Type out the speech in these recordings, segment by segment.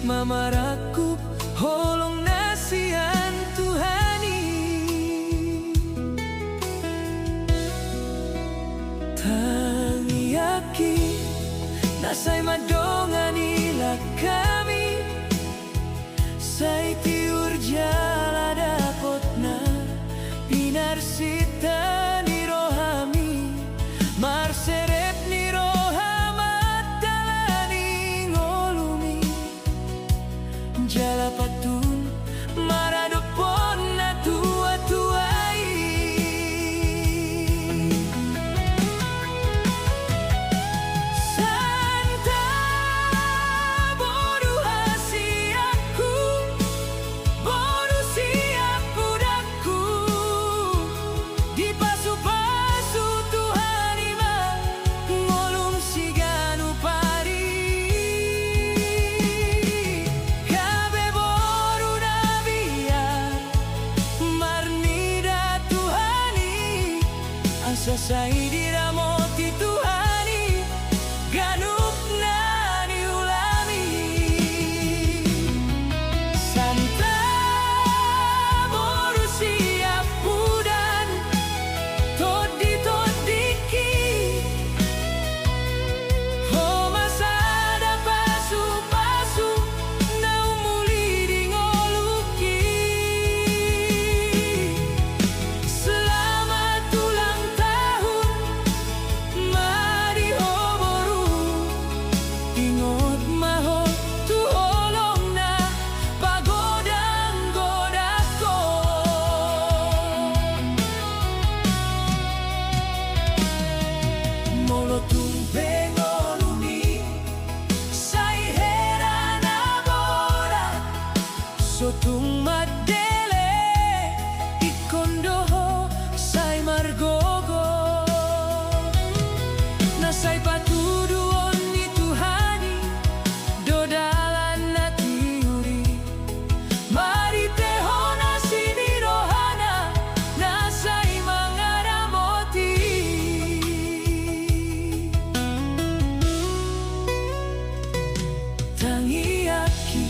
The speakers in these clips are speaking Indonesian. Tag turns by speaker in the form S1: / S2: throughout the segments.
S1: mamarakup holong nasian Tuhani tangiyaki nasay madongani kami say tiur jala dapot na pinarsita ni rohami marserep ni rohamat dalani ngolumi jala patun maradopon na tua-tuai Santa boru hasiaku boru siapu daku di pasu-pasu Tuhan ima ngolum siganu pari kabe boru nabia marnida Tuhani asa sai diramoti Tuhani ganup na diulami Santa boru siapu dan todi-todiki oh masada pasu-pasu nau muli di ngoluki selamat ulang tahun mari hoboru ingot maho tu holong na pagodang godako molo tumpeng olumi say herana bora sotung madele ikondoho say margogo nasay patuduon ni Tuhani dodalan na tiuri mari tehona sini rohana nasay mangaramoti tangiyaki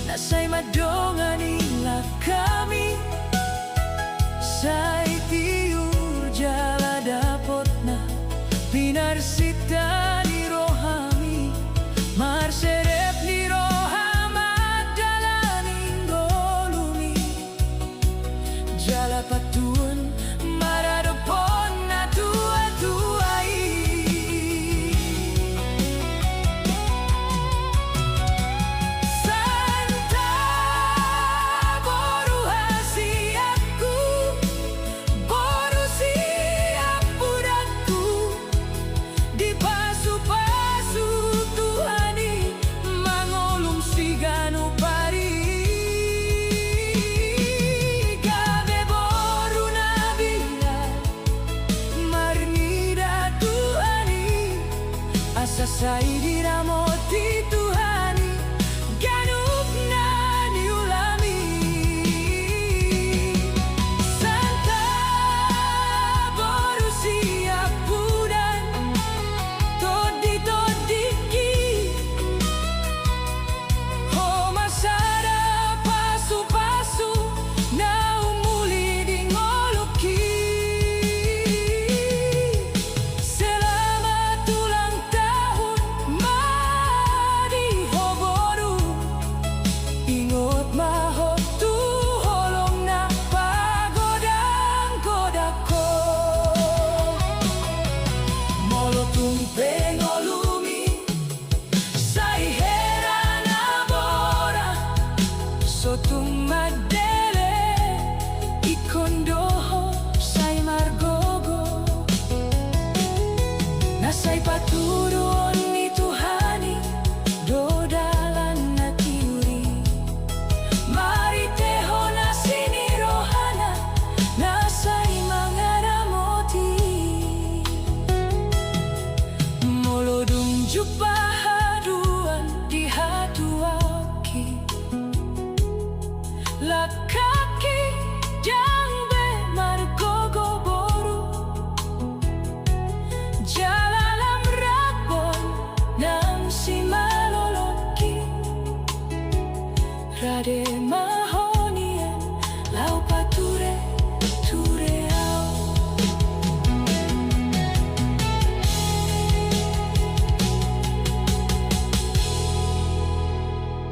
S1: nasay madongani kami say tiur jala dapot na pinarsita ni rohami marserep ni rohamat dalani ngolumi jala patun maradopon na tua-tuai Santa boru hasiaku boru siapu daku di pasu-pasu Tuhani mangolum siganu pari gabe boru nabila marnida Tuhani asa sai diramoti Tuhani ganup na diulami Santa boru siapu dan todi-todiki oh masada pasu-pasu nau muli di ngoluki selamat ulang tahun mari hoboru ingot maho tu holong na pagodang godako molo tumpeng olumi say herana bora sotung madele ikondoho say margogo nasay patuduon ni Tuhani dodalan na tiuri mari tehona sini rohana nasay mangaramoti molodung jupahaduan di hatuaki Rade